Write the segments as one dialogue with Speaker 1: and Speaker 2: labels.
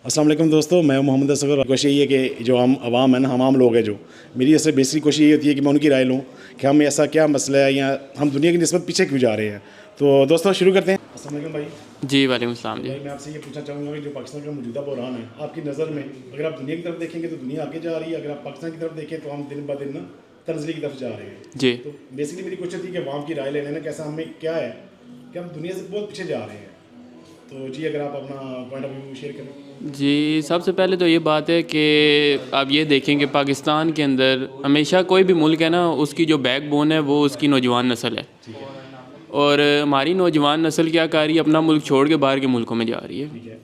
Speaker 1: अस्सलाम वालेकुम दोस्तों, मैं मोहम्मद असगर। कोशिश यही है कि जो हम आवाम है ना, हम आम लोग हैं, जो मेरी ऐसे बेसिक कोशिश ये होती है कि मैं उनकी राय लूँ कि हम ऐसा क्या मसला है या हम दुनिया की निस्बत पीछे क्यों जा रहे हैं। तो दोस्तों शुरू करते हैं। अस्सलाम वालेकुम भाई।
Speaker 2: जी वालेकुम सलाम जी।
Speaker 1: भाई मैं आपसे ये पूछना चाहूँगा कि जो पाकिस्तान का मौजूदा बहरान है, आपकी नज़र में अगर आप दुनिया की तरफ देखेंगे तो दुनिया आगे जा रही है, अगर आप पाकिस्तान की तरफ देखें तो हम दिन ब दिन तंज़ली की तरफ जा रहे हैं।
Speaker 2: जी
Speaker 1: तो बेसिकली मेरी कोशिश थी कि अवाम की राय लेने ना कैसा हमें क्या है कि हम दुनिया से बहुत पीछे जा रहे हैं। तो जी अगर आप अपना पॉइंट ऑफ व्यू शेयर करें।
Speaker 2: जी, सबसे पहले तो ये बात है कि आप ये देखें कि पाकिस्तान के अंदर हमेशा कोई भी मुल्क है ना, उसकी जो बैकबोन है वो उसकी नौजवान नस्ल है। और हमारी नौजवान नस्ल क्या कर रही है, अपना मुल्क छोड़ के बाहर के मुल्कों में जा रही है।
Speaker 1: ठीक है।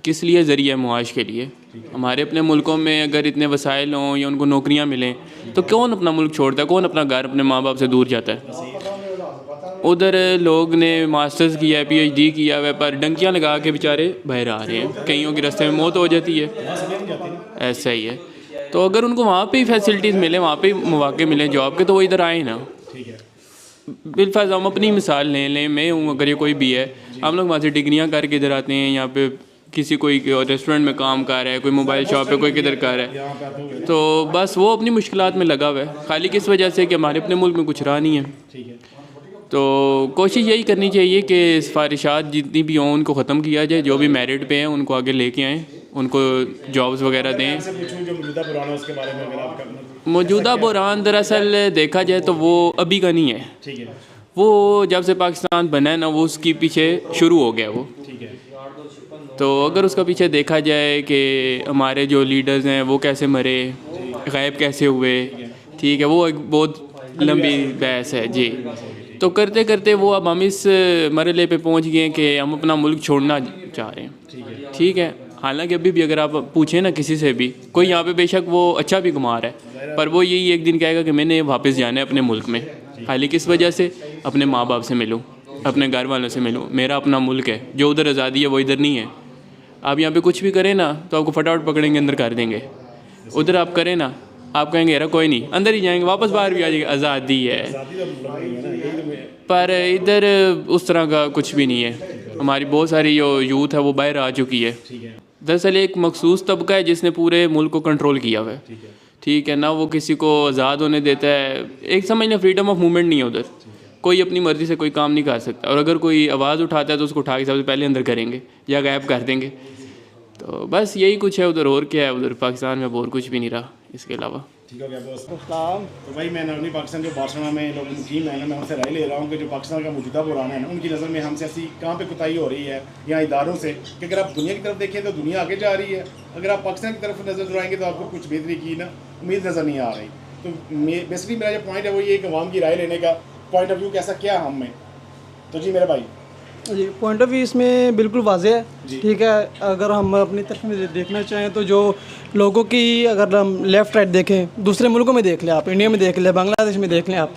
Speaker 2: किस लिए? ज़रिए मुआश के लिए। हमारे अपने मुल्कों में अगर इतने वसाइल हों या उनको नौकरियां मिलें तो कौन अपना मुल्क छोड़ता है, कौन अपना घर अपने माँ बाप से दूर जाता है। उधर लोग ने मास्टर्स किया है, पीएचडी किया है, पर डंकियां लगा के बेचारे बाहर आ रहे हैं। कईयों के रास्ते में मौत हो जाती है। ऐसा ही है। तो अगर उनको वहाँ पे ही फैसिलिटीज़ मिले, वहाँ पे ही मौके मिले जॉब के, तो वो इधर आए ना।
Speaker 1: ठीक है।
Speaker 2: बिलफर्ज हम अपनी मिसाल लें, मैं हूँ, अगर ये कोई भी है, हम लोग वहाँ से डिग्रियाँ करके इधर आते हैं। यहाँ पे किसी कोई रेस्टोरेंट में काम कर रहा है, कोई मोबाइल शॉप पे, कोई किधर कर रहा है, तो बस वो अपनी मुश्किलात में लगा हुआ है, खाली किस वजह से कि हमारे अपने मुल्क में कुछ रहा नहीं है।
Speaker 1: ठीक है।
Speaker 2: तो कोशिश यही करनी चाहिए कि सिफारिशात जितनी भी हों उनको ख़त्म किया जाए। जो भी मेरिट पे हैं उनको आगे लेके आएँ, उनको जॉब्स वगैरह दें।
Speaker 1: जो मौजूदा बहरान है उसके बारे में अगर आप
Speaker 2: मौजूदा बहरान दरअसल देखा जाए तो वो अभी का नहीं है।
Speaker 1: ठीक है।
Speaker 2: वो जब से पाकिस्तान बना है ना, वो उसकी पीछे शुरू हो गया वो।
Speaker 1: ठीक है।
Speaker 2: तो अगर उसका पीछे देखा जाए कि हमारे जो लीडर्स हैं वो कैसे मरे, गायब कैसे हुए, ठीक है, वो एक बहुत लंबी बहस है जी। तो करते करते वो अब हम इस मरहले पे पहुंच गए कि हम अपना मुल्क छोड़ना चाह रहे हैं। ठीक है। हालांकि अभी भी अगर आप पूछें ना किसी से भी, कोई यहाँ पे बेशक वो अच्छा भी कमा रहा है, पर वो यही एक दिन कहेगा कि मैंने वापस जाना है अपने मुल्क में। खाली किस वजह से? अपने माँ बाप से मिलूँ, अपने घर वालों से मिलूँ। मेरा अपना मुल्क है, जो उधर आज़ादी है वो इधर नहीं है। आप यहाँ पे कुछ भी करें ना तो आपको फटाफट पकड़ेंगे, अंदर कर देंगे। उधर आप करें ना, आप कहेंगे यार कोई नहीं, अंदर ही जाएंगे, वापस बाहर भी आ जाएंगे, आज़ादी है। पर इधर उस तरह का कुछ भी नहीं है। हमारी बहुत सारी जो यूथ है वो बाहर आ चुकी है। दरअसल एक मखसूस तबका है जिसने पूरे मुल्क को कंट्रोल किया हुआ है। ठीक है ना, वो किसी को आज़ाद होने देता है। एक समझ लें फ्रीडम ऑफ मूवमेंट नहीं है उधर। कोई अपनी मर्ज़ी से कोई काम नहीं कर सकता, और अगर कोई आवाज़ उठाता है तो उसको उठा के सबसे पहले अंदर करेंगे या गायब कर देंगे। तो बस यही कुछ है उधर। और क्या है उधर पाकिस्तान में? और कुछ भी नहीं रहा इसके अलावा।
Speaker 1: ठीक हो गया दोस्त। तो भाई मैं नॉर्मली पाकिस्तान जो बार्सिलोना में लोग मुकीम है ना, मैं उनसे राय ले रहा हूँ कि जो पाकिस्तान का मौजूदा बहरान है ना, उनकी नज़र में हमसे ऐसी कहाँ पे कोताही हो रही है या इदारों से कि अगर आप दुनिया की तरफ देखें तो दुनिया आगे जा रही है, अगर आप पाकिस्तान की तरफ नज़र दौड़ाएंगे तो आपको कुछ बेहतरी की ना उम्मीद नज़र नहीं आ रही। तो बेसिकली मेरा जो पॉइंट है वो ये कि अवाम की राय लेने का पॉइंट ऑफ व्यू कैसा क्या हम में। तो जी मेरा भाई
Speaker 3: जी, पॉइंट ऑफ व्यू इसमें बिल्कुल वाज़ेह है। ठीक है, अगर हम अपनी तरफ में देखना चाहें तो जो लोगों की, अगर हम लेफ़्ट राइट देखें, दूसरे मुल्कों में देख लें, आप इंडिया में देख लें, बांग्लादेश में देख लें, आप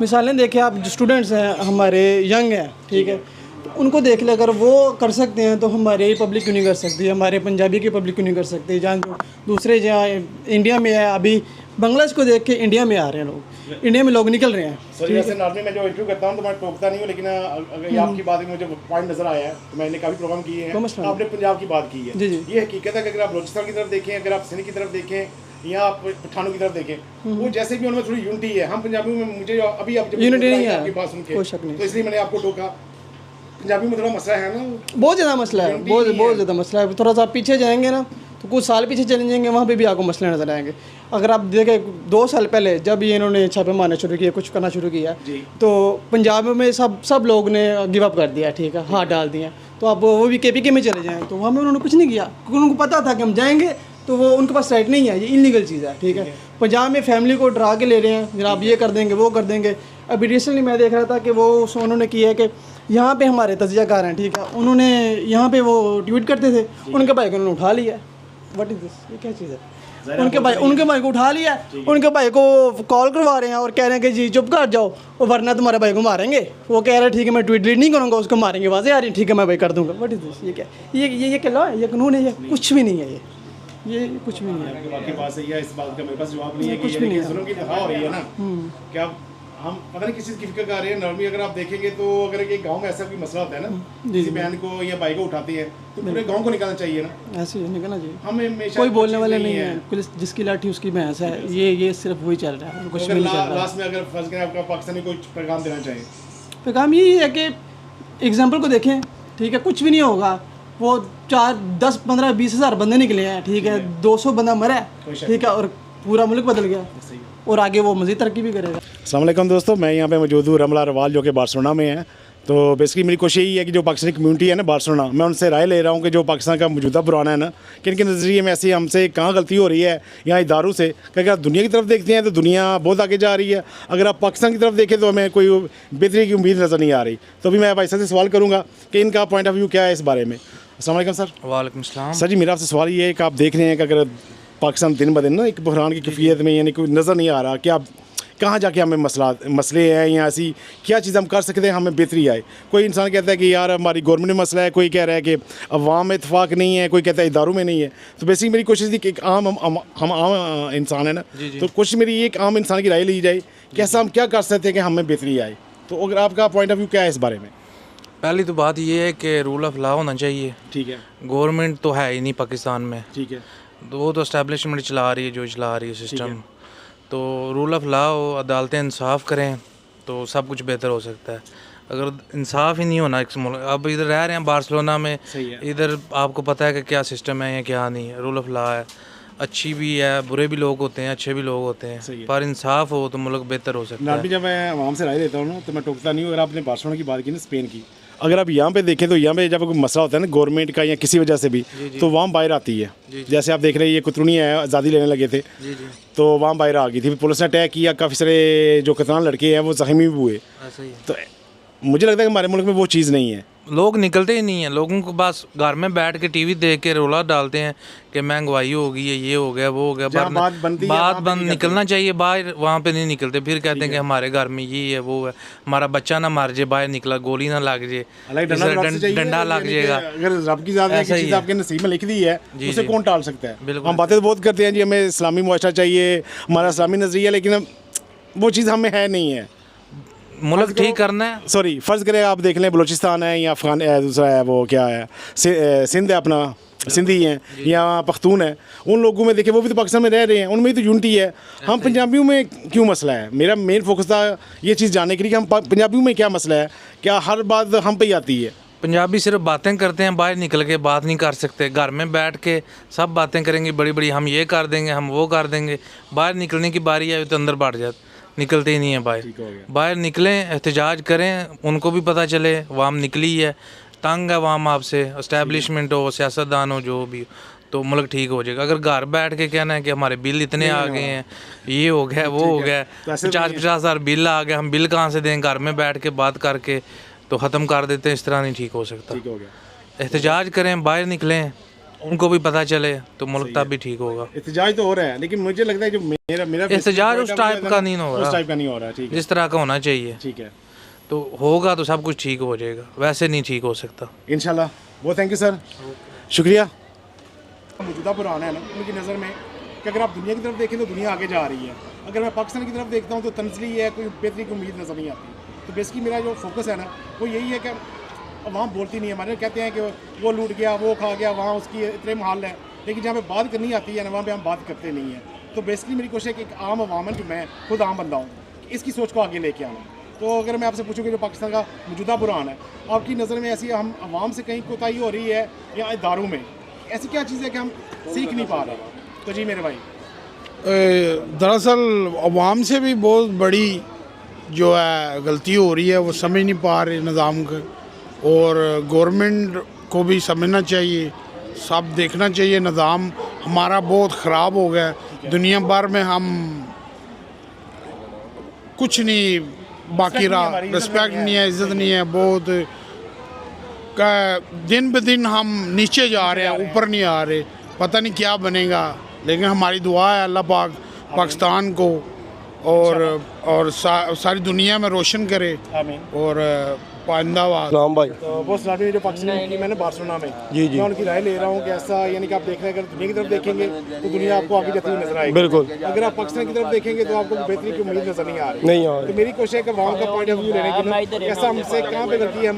Speaker 3: मिसालें देखें, आप जो स्टूडेंट्स हैं हमारे यंग हैं, ठीक है, तो उनको देख लें। अगर वो कर सकते हैं तो हमारे पब्लिक क्यों नहीं कर सकती, हमारे पंजाबी की पब्लिक क्यों नहीं कर सकती। जहाँ जो दूसरे जहाँ इंडिया में है, अभी बांग्लादेश को देख के इंडिया में आ रहे हैं लोग, इंडिया में लोग निकल रहे हैं।
Speaker 1: सर जैसे नॉर्मली मैं जो इंटरव्यू करता हूँ तो मैं टोकता नहीं हूँ, लेकिन अगर आपकी बात में मुझे पॉइंट नजर आया है तो मैंने काफ़ी प्रोग्राम किए हैं। आपने पंजाब की बात की है।
Speaker 3: जी जी,
Speaker 1: ये हकीकत है कि अगर आप बलूचिस्तान की तरफ देखें, अगर आप सिंध की तरफ देखें या आप पठानों की तरफ देखें, वो जैसे भी उनमें थोड़ी यूनिटी है। हम पंजाबी में मुझे अभी आप
Speaker 3: यूनिटी नहीं है
Speaker 1: आपकी बात सुन के,
Speaker 3: कोई शक नहीं,
Speaker 1: तो इसलिए मैंने आपको टोका। पंजाबी में थोड़ा मसला है ना,
Speaker 3: बहुत ज़्यादा मसला है, बहुत ज़्यादा मसला है। थोड़ा सा पीछे जाएंगे ना तो कुछ साल पीछे चले जाएंगे, वहाँ पे भी आपको मसले नजर आएंगे। अगर आप देखें 2 साल पहले जब ये इन्होंने छापे मारना शुरू किया, कुछ करना शुरू किया, तो पंजाब में सब लोग ने गिव अप कर दिया, ठीक है, हाथ डाल दिया। तो अब वो भी KPK में चले जाएँ तो वहाँ में उन्होंने कुछ नहीं किया, क्योंकि उनको पता था कि हम जाएंगे तो वो उनके पास राइट नहीं है, ये इलीगल चीज़ है। ठीक है, पंजाब में फैमिली को डरा के ले रहे हैं, जनाब ये कर देंगे वो कर देंगे। अभी रिसेंटली मैं देख रहा था कि वो उन्होंने किया है कि यहाँ पे हमारे तजियाकार हैं, ठीक है, उन्होंने यहाँ पे वो ट्वीट करते थे, उनके भाई को उन्होंने उठा लिया। व्हाट इज़ दिस, ये क्या चीज़ है? उनके भाई को उठा लिया, उनके भाई को कॉल करवा रहे हैं और कह रहे हैं कि जी चुप कर जाओ और वरना तुम्हारे भाई को मारेंगे। वो कह रहे हैं ठीक है मैं ट्वीट डिलीट नहीं करूँगा, उसको मारेंगे, वाज़ेह आ रही, ठीक है मैं भाई कर दूँगा। व्हाट इज़ दिस, ये क्या, ये क्या लॉ है, ये कानून है, ये कुछ भी नहीं है, ये कुछ भी नहीं है।
Speaker 1: आपके पास है, इस बात का मेरे पास जवाब नहीं है कि
Speaker 3: कुछ भी नहीं है।
Speaker 1: जुल्म की दफा हो रही है ना, क्या हम पता नहीं किस चीज़ की फिक्र कर रहे हैं नॉर्मली अगर आप देखेंगे तो अगर एक गांव में ऐसा कोई मसला होता है ना किसी बहन को या भाई को उठाती है तो पूरे गांव को निकालना चाहिए ना,
Speaker 3: ऐसे ही निकलना चाहिए।
Speaker 1: हमें हमेशा
Speaker 3: कोई बोलने वाले नहीं है, पुलिस जिसकी लाठी उसकी भैंस है, ये सिर्फ वही चल रहा है, कुछ
Speaker 1: अगर
Speaker 3: नहीं चल रहा।
Speaker 1: लास्ट में अगर फर्ज करें आपका पाकिस्तानी कोई पैगाम देना चाहिए?
Speaker 3: पैगाम यही है कि एग्जाम्पल को देखें, ठीक है, कुछ भी नहीं होगा। वो 4, 10, 15, 20 हज़ार बंदे निकले हैं, ठीक है, 200 बंदा मरा है, ठीक है, और पूरा मुल्क बदल गया और आगे वो मज़ीद तरक्की भी करेगा।
Speaker 1: अस्सलाम वालेकुम दोस्तों, मैं यहाँ पे मौजूद हूँ रमला रवाल जो कि बार्सिलोना में है। तो बेसिकली मेरी कोशिश यही है कि जो पाकिस्तानी कम्युनिटी है ना बार्सिलोना, मैं उनसे राय ले रहा हूँ कि जो पाकिस्तान का मौजूदा पुराना है ना, कि इनके नज़रिए में ऐसी हमसे कहाँ गलती हो रही है यहाँ इदारों से, कि अगर आप दुनिया की तरफ देखते हैं तो दुनिया बहुत आगे जा रही है, अगर आप पाकिस्तान की तरफ देखें तो हमें कोई बेहतरी की उम्मीद नज़र नहीं आ रही। तो अभी मैं भाई साहब से सवाल करूँगा कि इनका पॉइंट ऑफ व्यू क्या है इस बारे में। अस्सलाम वालेकुम सर।
Speaker 4: वालेकुम सलाम।
Speaker 1: सर जी, मेरा आपसे सवाल ये है कि आप देख रहे हैं कि अगर पाकिस्तान दिन ब दिन ना एक बहरान की कैफियत में, यानी कोई नज़र नहीं आ रहा कि आप कहाँ जाके हमें मसले हैं या ऐसी क्या चीज़ हम कर सकते हैं हमें बेहतरी आए। कोई इंसान कहता है कि यार हमारी गवर्नमेंट में मसला है, कोई कह रहा है कि अवाम में इतफाक़ नहीं है, कोई कहता है इदारों में नहीं है। तो बेसिकली मेरी कोशिश थी कि एक आम हम आम इंसान है ना, तो कोशिश मेरी ये एक आम इंसान की राय ली जाए कि ऐसा हम क्या कर सकते हैं कि हमें बेहतरी आए। तो अगर आपका पॉइंट ऑफ व्यू क्या है इस बारे में?
Speaker 4: पहली तो बात ये है कि रूल ऑफ लॉ होना चाहिए।
Speaker 1: ठीक है।
Speaker 4: गवर्नमेंट तो है ही नहीं पाकिस्तान में,
Speaker 1: ठीक है।
Speaker 4: तो वो तो एस्टेब्लिशमेंट चला रही है जो चला रही है सिस्टम। तो रूल ऑफ लॉ हो, अदालतें इंसाफ करें तो सब कुछ बेहतर हो सकता है। अगर इंसाफ ही नहीं होना इस मुल्क, अब इधर रह रहे हैं बार्सिलोना में, इधर आपको पता है कि क्या सिस्टम है या क्या नहीं है। रूल ऑफ लॉ है, अच्छी भी है, बुरे भी लोग होते हैं, अच्छे भी लोग होते हैं, पर इंसाफ हो तो मुल्क बेहतर हो सकता है।
Speaker 1: जब मैं आवाम से राय लेता हूँ ना तो मैं टोकता नहीं हूँ। अगर आपने बार्सिलोना की बात की ना, स्पेन की, अगर आप यहाँ पे देखें तो यहाँ पे जब कोई मसला होता है ना गवर्नमेंट का या किसी वजह से भी, तो वहाँ बाहर आती है। जैसे आप देख रहे हैं ये कुतरुनी है, आज़ादी लेने लगे थे, तो वहाँ बाहर आ गई थी, पुलिस ने अटैक किया, काफ़ी सारे जो कतरान लड़के हैं वो ज़ख्मी भी हुए। तो मुझे लगता है कि हमारे मुल्क में वो चीज़ नहीं है,
Speaker 4: लोग निकलते ही नहीं हैं। लोगों को बस घर में बैठ के टीवी देख के रोला डालते हैं कि महंगाई हो गई है, ये हो गया, वो हो गया। बात बंद निकलना चाहिए बाहर, वहाँ पे नहीं निकलते। फिर कहते हैं कि हमारे घर में ये है, वो है, हमारा बच्चा ना मार जाए, बाहर निकला गोली ना लग जाए, डंडा लग जाएगा।
Speaker 1: अगर रब की ज़ात चीज़ आपके नसीब में लिख दी है उसे कौन टाल सकता है? हम बातें बहुत करते हैं जी, हमें इस्लामी मुआशरा चाहिए, हमारा इस्लामी नज़रिया, लेकिन वो चीज़ हमें है नहीं है।
Speaker 4: मुल्क ठीक करना है।
Speaker 1: सॉरी, फ़र्ज़ करें आप देख लें बलूचिस्तान है या अफ़गान दूसरा है, वो क्या है, सिंध है, अपना सिंधी हैं या पख्तून है, उन लोगों में देखिए वो भी तो पाकिस्तान में रह रहे हैं, उनमें तो यूनिटी है। हम पंजाबियों में क्यों मसला है? मेरा मेन फोकस था ये चीज़ जानने के लिए कि हम पंजाबियों में क्या मसला है, क्या हर बात हम पे ही आती है?
Speaker 4: पंजाबी सिर्फ बातें करते हैं, बाहर निकल के बात नहीं कर सकते। घर में बैठ के सब बातें करेंगे बड़ी बड़ी, हम ये कर देंगे, हम वो कर देंगे। बाहर निकलने की बारी आई तो अंदर बढ़ जाते, निकलते ही नहीं है बाहर। बाहर निकलें, एहतजाज करें, उनको भी पता चले वाम निकली है, तंग है वाम आपसे, एस्टेब्लिशमेंट हो, सियासतदान हो, जो भी, तो मुल्क ठीक हो जाएगा। अगर घर बैठ के कहना है कि हमारे बिल इतने आ गए हैं, ये हो गया, वो हो गया, 50-50 हज़ार बिल आ गया, हम बिल कहाँ से दें? घर में बैठ के बात करके तो ख़त्म कर देते हैं। इस तरह नहीं ठीक हो सकता। एहतजाज करें, बाहर निकलें, उनको भी पता चले तो मुल्क तब भी ठीक होगा।
Speaker 1: एहतजाज तो हो रहा है, लेकिन मुझे लगता है जो मेरा
Speaker 4: एहतजाज उस टाइप का नहीं हो रहा,
Speaker 1: उस टाइप का नहीं हो रहा, ठीक है,
Speaker 4: जिस तरह का होना चाहिए।
Speaker 1: ठीक है,
Speaker 4: तो होगा तो सब कुछ ठीक हो जाएगा, वैसे नहीं ठीक हो सकता
Speaker 1: इंशाल्लाह। बहुत थैंक यू सर, शुक्रिया। मौजूदा पुराना है ना, उनकी नज़र में कि अगर आप दुनिया की तरफ देखें तो दुनिया आगे जा रही है, अगर मैं पाकिस्तान की तरफ देखता हूँ तो तंजली है, कोई बेहतरी की उम्मीद नज़र नहीं आती। तो बेसिकली मेरा जो फोकस है ना वो यही है कि वहाँ बोलती नहीं है, हमारे कहते हैं कि वो लूट गया, वो खा गया, वहाँ उसकी इतने महाल है, लेकिन जहाँ पे बात करनी आती है ना वहाँ पे हम बात करते नहीं हैं। तो बेसिकली मेरी कोशिश है कि एक आम अवाम जो मैं खुद आम बंदा हूँ, इसकी सोच को आगे लेके आना। तो अगर मैं आपसे पूछूँ कि जो पाकिस्तान का मौजूदा बुरान है, आपकी नज़र में ऐसी हम आवाम से कहीं कोताही हो रही है या इदारों में ऐसी क्या चीज़ है कि हम सीख नहीं पा रहे? तो जी मेरे भाई,
Speaker 5: दरअसल अवाम से भी बहुत बड़ी जो है गलती हो रही है, वो समझ नहीं पा रहे निज़ाम को, और गवर्नमेंट को भी समझना चाहिए, सब देखना चाहिए। निज़ाम हमारा बहुत ख़राब हो गया, दुनिया भर में हम कुछ नहीं बाकी रहा, रिस्पेक्ट नहीं है, इज़्ज़त नहीं है, बहुत दिन ब दिन हम नीचे जा रहे हैं, ऊपर नहीं आ रहे। पता नहीं क्या बनेगा, लेकिन हमारी दुआ है अल्लाह पाक पाकिस्तान को और सारी दुनिया में रोशन करे और पाइंदाबाद।
Speaker 6: सलाम भाई।
Speaker 1: तो वो स्टार्टिंग में जो पाकिस्तान की मैंने बार्सिलोना में,
Speaker 6: जी जी
Speaker 1: मैं उनकी राय ले रहा हूँ कि ऐसा यानी कि आप देख रहे हैं, अगर दुनिया की तरफ देखेंगे तो दुनिया आपको आगे जाती हुई नजर आएगी।
Speaker 6: बिल्कुल।
Speaker 1: अगर आप पाकिस्तान की तरफ देखेंगे तो आपको बेहतरी की उम्मीद नजर नहीं आ रही।
Speaker 6: नहीं आ रही।
Speaker 1: तो मेरी कोशिश है कि अवाम का पॉइंट ऑफ व्यू लेने के लिए ऐसा हमसे कहाँ पे गलती है,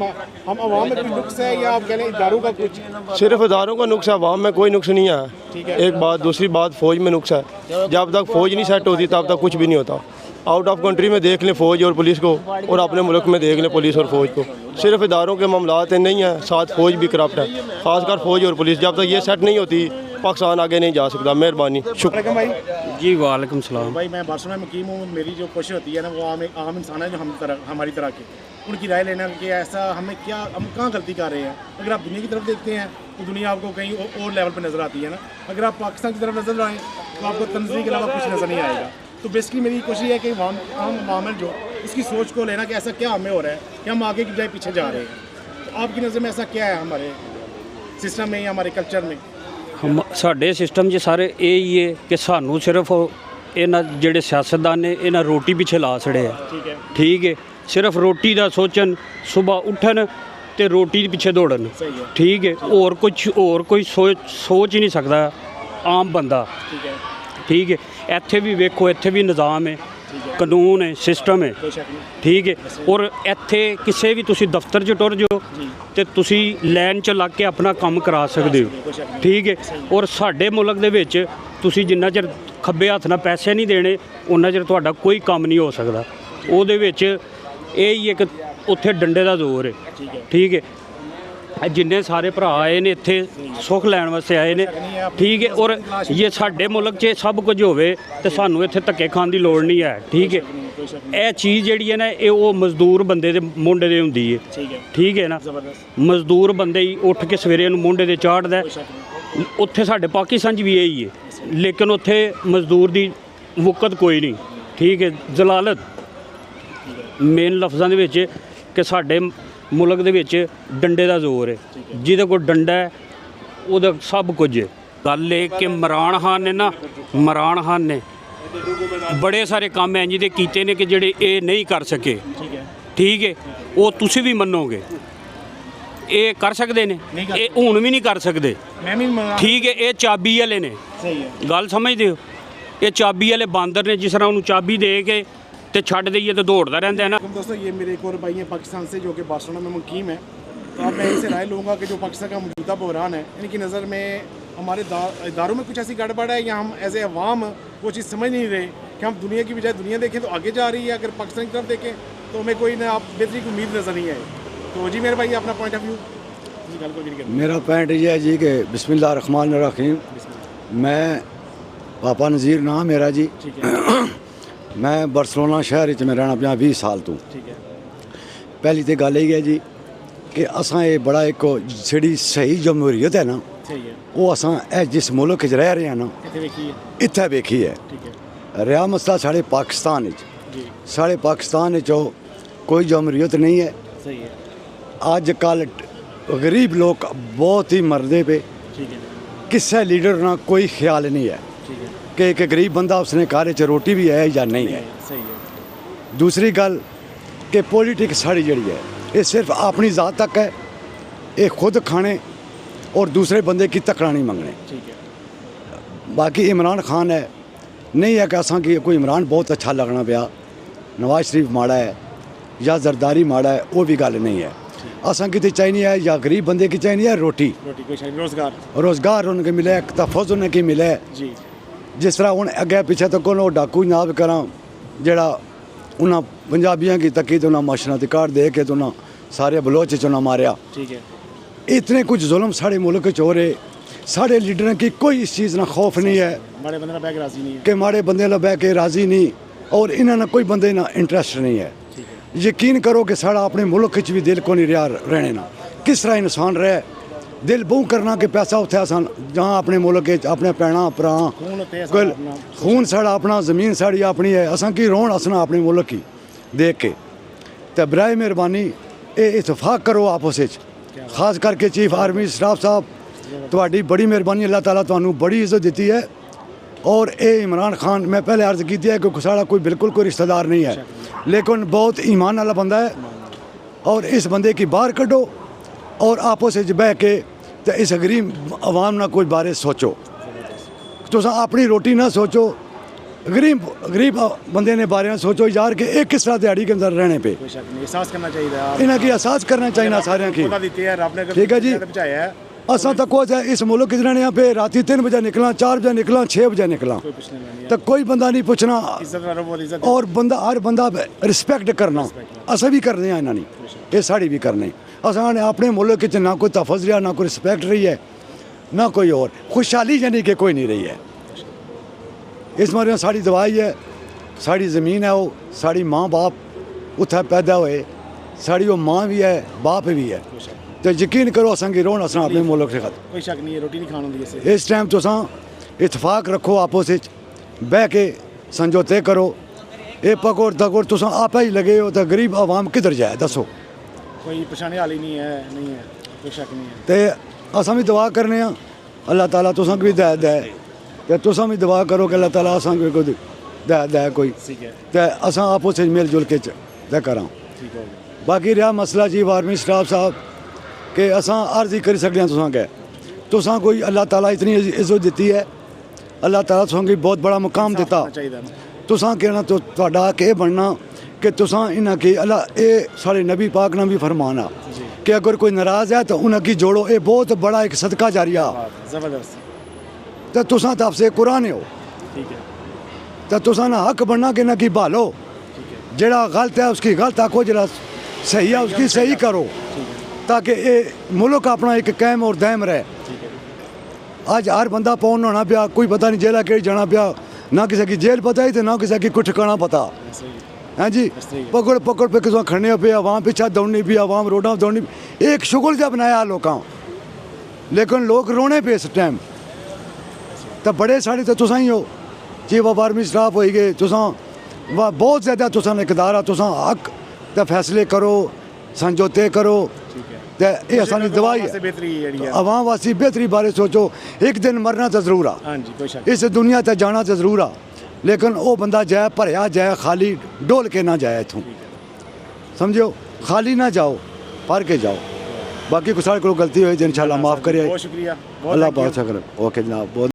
Speaker 1: हम अवाम में कोई नुक्स है या आप कह लें इदारों का कुछ?
Speaker 6: सिर्फ इदारों का नुक्स है, अवाम में कोई नुक्स नहीं
Speaker 1: ठीक
Speaker 6: है।
Speaker 1: है।
Speaker 6: एक बात, दूसरी बात फौज में नुक्स है। जब तक फौज नहीं सेट होती तब तक कुछ भी नहीं होता। आउट ऑफ कंट्री में देख लें फौज और पुलिस को, और अपने मुल्क में देख लें पुलिस और फौज को। सिर्फ इदारों के मामलात नहीं है, साथ फौज भी करप्ट है, खासकर फौज और पुलिस। जब तक ये सेट नहीं होती पाकिस्तान आगे नहीं जा सकता। मेहरबानी, शुक्रिया
Speaker 1: भाई।
Speaker 7: जी वालेकुम सलाम।
Speaker 1: भाई मैं बार्सिलोना में मुकीम हूँ। मेरी जो कोशिश होती है ना, वो आम इंसान है जो हमारी तरह के, उनकी राय लेना कि ऐसा हम कहाँ गलती कर रहे हैं। अगर आप दुनिया की तरफ देखते हैं तो दुनिया आपको कहीं और लेवल पर नज़र आती है ना। अगर आप पाकिस्तान की तरफ नजर आएँ तो आपको तंजीम के अलावा कुछ नज़र नहीं आएगा। तो बेसिकली मेरी कोशिश है कि आम मामल जो इसकी सोच को लेना कि ऐसा क्या हमें हो रहा है कि हम आगे की बजाय पीछे जा रहे हैं। तो आपकी नज़र में ऐसा क्या है हमारे सिस्टम में या हमारे कल्चर में?
Speaker 7: हम ਸਾਡੇ ਸਿਸਟਮ 'ਚ ਸਾਰੇ ਇਹ ਹੀ ਹੈ ਕਿ ਸਾਨੂੰ ਸਿਰਫ ਇਹਨਾਂ ਜਿਹੜੇ ਸਿਆਸਤਦਾਨ ਨੇ ਇਹਨਾਂ ਰੋਟੀ ਪਿੱਛੇ ਲਾ ਛੜੇ ਆ।
Speaker 1: ठीक है।
Speaker 7: ਠੀਕ ਹੈ, ਸਿਰਫ ਰੋਟੀ ਦਾ ਸੋਚਣ, ਸਵੇਰ ਉੱਠਣ ਤੇ ਰੋਟੀ ਦੇ ਪਿੱਛੇ ਦੌੜਨ।
Speaker 1: सही है।
Speaker 7: ਠੀਕ ਹੈ, ਹੋਰ ਕੋਈ ਸੋਚ ਹੀ ਨਹੀਂ ਸਕਦਾ ਆਮ ਬੰਦਾ।
Speaker 1: ठीक है।
Speaker 7: ਠੀਕ ਹੈ, ਇੱਥੇ ਵੀ ਵੇਖੋ, ਇੱਥੇ ਵੀ ਨਿਜ਼ਾਮ ਹੈ, ਕਾਨੂੰਨ ਹੈ, ਸਿਸਟਮ ਹੈ।
Speaker 1: कोई शक नहीं।
Speaker 7: ਠੀਕ ਹੈ, ਔਰ ਇੱਥੇ ਕਿਸੇ ਵੀ ਤੁਸੀਂ ਦਫ਼ਤਰ 'ਚ ਟੁਰ ਜਾਓ ਤੇ ਤੁਸੀਂ ਲਾਈਨ 'ਚ ਲੱਗ ਕੇ ਆਪਣਾ ਕੰਮ ਕਰਾ ਸਕਦੇ ਹੋ। ਠੀਕ ਹੈ, ਔਰ ਸਾਡੇ ਮੁਲਕ ਦੇ ਵਿੱਚ ਤੁਸੀਂ ਜਿੰਨਾ ਚਿਰ ਖੱਬੇ ਹੱਥ ਨਾਲ ਪੈਸੇ ਨਹੀਂ ਦੇਣੇ ਉਹਨਾਂ ਚਿਰ ਤੁਹਾਡਾ ਕੋਈ ਕੰਮ ਨਹੀਂ ਹੋ ਸਕਦਾ। ਉਹਦੇ ਵਿੱਚ ਇਹ ਹੀ ਇੱਕ ਉੱਥੇ ਡੰਡੇ ਦਾ ਜ਼ੋਰ ਹੈ। ਠੀਕ ਹੈ, ਇਹ ਜਿੰਨੇ ਸਾਰੇ ਭਰਾ ਆਏ ਨੇ ਇੱਥੇ ਸੁੱਖ ਲੈਣ ਵਾਸਤੇ ਆਏ ਨੇ। ਠੀਕ ਹੈ, ਔਰ ਇਹ ਸਾਡੇ ਮੁਲਕ 'ਚ ਸਭ ਕੁਝ ਹੋਵੇ ਤੇ ਸਾਨੂੰ ਇੱਥੇ ਧੱਕੇ ਖਾਣ ਦੀ ਲੋੜ ਨਹੀਂ ਹੈ। ਠੀਕ ਹੈ, ਇਹ ਚੀਜ਼ ਜਿਹੜੀ ਹੈ ਨਾ, ਇਹ ਉਹ ਮਜ਼ਦੂਰ ਬੰਦੇ ਦੇ ਮੁੰਡੇ ਦੇ ਹੁੰਦੀ ਹੈ। ਠੀਕ ਹੈ ਨਾ, ਮਜ਼ਦੂਰ ਬੰਦੇ ਹੀ ਉੱਠ ਕੇ ਸਵੇਰੇ ਨੂੰ ਮੁੰਡੇ ਦੇ ਚਾੜਦਾ। ਉੱਥੇ ਸਾਡੇ ਪਾਕਿਸਤਾਨ 'ਚ ਵੀ ਇਹੀ ਹੈ, ਲੇਕਿਨ ਉੱਥੇ ਮਜ਼ਦੂਰ ਦੀ ਵਕਤ ਕੋਈ ਨਹੀਂ। ਠੀਕ ਹੈ, ਜ਼ਲਾਲਤ ਮੇਨ ਲਫ਼ਜ਼ਾਂ ਦੇ ਵਿੱਚ ਕਿ ਸਾਡੇ ਮੁਲਕ ਦੇ ਵਿੱਚ ਡੰਡੇ ਦਾ ਜ਼ੋਰ ਹੈ। ਜਿਹਦੇ ਕੋਲ ਡੰਡਾ ਹੈ ਉਹਦਾ ਸਭ ਕੁਝ ਹੈ। ਗੱਲ ਇਹ ਕਿ ਇਮਰਾਨ ਖਾਨ ਨੇ ਬੜੇ ਸਾਰੇ ਕੰਮ ਇੰਜ ਦੇ ਕੀਤੇ ਨੇ ਕਿ ਜਿਹੜੇ ਇਹ ਨਹੀਂ ਕਰ ਸਕੇ। ਠੀਕ ਹੈ, ਉਹ ਤੁਸੀਂ ਵੀ ਮੰਨੋਗੇ ਇਹ ਕਰ ਸਕਦੇ ਨੇ, ਇਹ ਹੁਣ ਵੀ ਨਹੀਂ ਕਰ ਸਕਦੇ। ਠੀਕ ਹੈ, ਇਹ ਚਾਬੀ ਵਾਲੇ ਨੇ। ਗੱਲ ਸਮਝਦੇ ਹੋ, ਇਹ ਚਾਬੀ ਵਾਲੇ ਬਾਂਦਰ ਨੇ। ਜਿਸ ਤਰ੍ਹਾਂ ਉਹਨੂੰ ਚਾਬੀ ਦੇ ਕੇ ਤੇ ਛੱਡ दईए तो दौड़ता रहता है ना।
Speaker 1: दोस्तों ये मेरे एक और भाई हैं पाकिस्तान से जो कि बार्सिलोना में मुकीम है। तो अब मैं इनसे राय लूँगा कि जो पाकिस्तान का मौजूदा बहरान है, इनकी नज़र में हमारे इदारों में कुछ ऐसी गड़बड़ है या हम एज ए अवाम वो चीज़ समझ नहीं रहे कि हम दुनिया की बजाय दुनिया देखें तो आगे जा रही है, अगर पाकिस्तान की तरफ देखें तो हमें कोई ना बेहतरी की उम्मीद नज़र नहीं आई। तो जी मेरे भाई अपना पॉइंट ऑफ व्यू।
Speaker 8: मेरा पॉइंट ये है जी कि बिस्मिल्लाह रहमान रहीम। मैं पापा नज़ीर नाम मेरा जी। मैं बार्सिलोना शहर में रहना पाया 20 साल तो। पहली तो गल यही है जी कि असां ये बड़ा एक जी सही जमहूरीयत है ना, वो असां जिस मुल्क च रह रहे हैं ना इत्थे वेखी है। रहा मसला साढ़े पाकिस्तान साढ़े पाकिस्तान कोई जमहूरीयत नहीं है। अज कल गरीब लोग बहुत ही मरदे पे, किसी लीडर ना कोई ख्याल नहीं है कि एक गरीब बंदा उसने घर च रोटी भी है या नहीं है। दूसरी गल कि पॉलिटिक्स साड़ी जड़ी है ये सिर्फ अपनी ज़ात तक है, ये खुद खाने और दूसरे बंदे की तकड़ा नहीं मंगने। बाकी इमरान खान है नहीं है कि असा कि कोई इमरान बहुत अच्छा लगना पाया, नवाज शरीफ माड़ा है या जरदारी माड़ा है, वो भी गल नहीं है। असा कि चाहिए है या गरीब बंदे की चाहिए है रोटी रोज़गार उनके मिले, तहफ़्फ़ुज़ उनके मिले। जिस तरह हूँ अगे पिछे तक डाकू जनाब करा जड़ा उन्हें पंजाबियों की तकी तो उन्हें मशना काट दे के तो उन्हें सारे बलोच च मारिया। इतने कुछ जुल्म साढ़े मुल्क च हो रहे, साढ़े लीडरों की कोई इस चीज़ ना खौफ नहीं है कि माड़े बंदे ला बह के राज़ी नहीं, और इन्होंने कोई बंदे ना इंटरस्ट नहीं है। यकीन करो कि साड़ा अपने मुल्क च भी दिल को नहीं रहा रहने ना, किस तरह इंसान रहे दिल बहू करना कि पैसा उत्थे असान जहाँ अपने मुल्क अपने भैन भरा खून साड़ा अपना, ज़मीन साड़ी अपनी है, असा की रोन असना अपने मुल्क की देख के। तो बराए मेहरबानी ये इतफाक करो आपस में, खास करके चीफ आर्मी स्टाफ साहब तुहाडी बड़ी मेहरबानी, अल्लाह ताला तुहानू बड़ी इज्जत दी है। और ये इमरान खान मैं पहले अर्ज़ की है कि साड़ा कोई बिल्कुल कोई रिश्तेदार नहीं है, लेकिन बहुत ईमान वाला बंदा है और इस बंदे की बाहर कढ़ो और आपस में बह के ते इस गरीब आवाम ना कोई बारे सोचो। तुस अपनी रोटी ना सोचो, गरीब बंदे ने बारे में सोचो यार कि एक किस तरह दिहाड़ी के अंदर रहने पे
Speaker 1: कोई शक नहीं, एहसास करना चाहिए
Speaker 8: इन्हें की एहसास करना चाहिए सारे की।
Speaker 1: खुदा दी है रब ने अगर
Speaker 8: ठीक है जी।
Speaker 1: बचाया है
Speaker 8: असा तो कुछ है इस मुल्क च रहने पे राती 3 बजे निकला, 4 बजे निकला, 6 बजे निकला,
Speaker 1: कोई पूछने वाला नहीं है।
Speaker 8: तो कोई बंदा नहीं पूछना
Speaker 1: इज्जत करो वो इज्जत
Speaker 8: और बंदा हर बंदा रिस्पेक्ट करना अस भी करने हैं इन्होंने, ये साड़ी भी करने। असा ने अपने मुल्क च ना कोई तफज रहा, ना कोई रिस्पेक्ट रही है, ना कोई और खुशहाली यानी कि कोई नहीं रही है। इस मारे साड़ी दवाई है, साड़ी ज़मीन है, वो साड़ी माँ बाप उत्थे पैदा हुए, साड़ी वो माँ भी है बाप भी है। तो यकीन करो असेंगी रोन अस अपने मुल्क से खत
Speaker 1: कोई शक नहीं है, रोटी नहीं खान होंदी इसे।
Speaker 8: इस टाइम तुस इतफाक रखो आपस विच बह के समझौते करो। ये पकोड़ तकोड़ तुस आप ही लगे हो तो गरीब आवाम किधर जाए दसो।
Speaker 1: कोई परेशानी हाल ही नहीं है, कोई शक नहीं है।
Speaker 8: तो असां भी दुआ करने अल्लाह ताला तुसां भी दै दै ते तुसां भी दुआ करो कि अल्लाह ताला असां भी कोई दै कोई
Speaker 1: ठीक है,
Speaker 8: ते असां आपस विच मिल जुल के करां।
Speaker 1: ठीक हो गया।
Speaker 8: बाकी रहा मसला जी वार्मी स्टाफ साहब कि असां अर्ज़ ही करी सकते हैं तुसां के तुसां कोई अल्लाह ताला इतनी इज्जत दी है, अल्लाह ताला तुसां की बहुत बड़ा मुकाम दिता,
Speaker 1: होना चाहिए ना।
Speaker 8: तुसां कहना तो तुहाडा हक ये बनना कि तुसां इन्हां की अल्लाह ये साढ़े नबी पाक ने भी फरमाना कि अगर कोई नाराज़ है तो उन्हां की जोड़ो, ये बहुत बड़ा एक सदका जारिया।
Speaker 1: जबरदस्त,
Speaker 8: तो तुसां तफसीर कुरान हो,
Speaker 1: ठीक है,
Speaker 8: तो तुसां ना हक बनना कि इन्हां की भालो, जेड़ा गलत है उसकी गलत आखो, जेड़ा सही है उसकी सही करो, ताकि ये मुल्क अपना एक कायम और दायम रहे। आज हर बंदा पौन होना पिया, कोई पता नहीं जेला केड़ी जाना पिया, ना किसी की जेल पता ही तो ना किसी की कुछ ठिकाना पता है जी। पकड़ पकड़ पे किस खड़ने पे आवाम पीछा दौड़नी भी, आवाम रोडा दौड़नी, एक शुगल जहा बनाया लोगों, लेकिन लोग रोने पे इस टाइम। तो बड़े साढ़े तो तुसां ही हो चीफ ऑफ आर्मी स्टाफ हो गए, तुसां वह बहुत ज़्यादा तुसां इकदार आ, तुसां हक ते फैसले करो, समझौते करो, तो ये असानी दवाई है आवाम वास्ते बेहतरी बारे सोचो। एक दिन मरना तो जरूर आ,
Speaker 1: हाँ जी, कोई शक
Speaker 8: इस दुनिया ते जाना तो जरूर आ, लेकिन वो बंदा जाए भरया जाए, खाली डोल के ना जाए इथों, समझो, खाली ना जाओ, भर के जाओ। बाकी कुछ साढ़े को गलती हुई तो इंशाल्लाह माफ़ करे,
Speaker 1: बहुत शुक्रिया, बहुत
Speaker 8: अल्लाह
Speaker 1: thank you।
Speaker 8: बहुत शुक्र। ओके जनाब, बहुत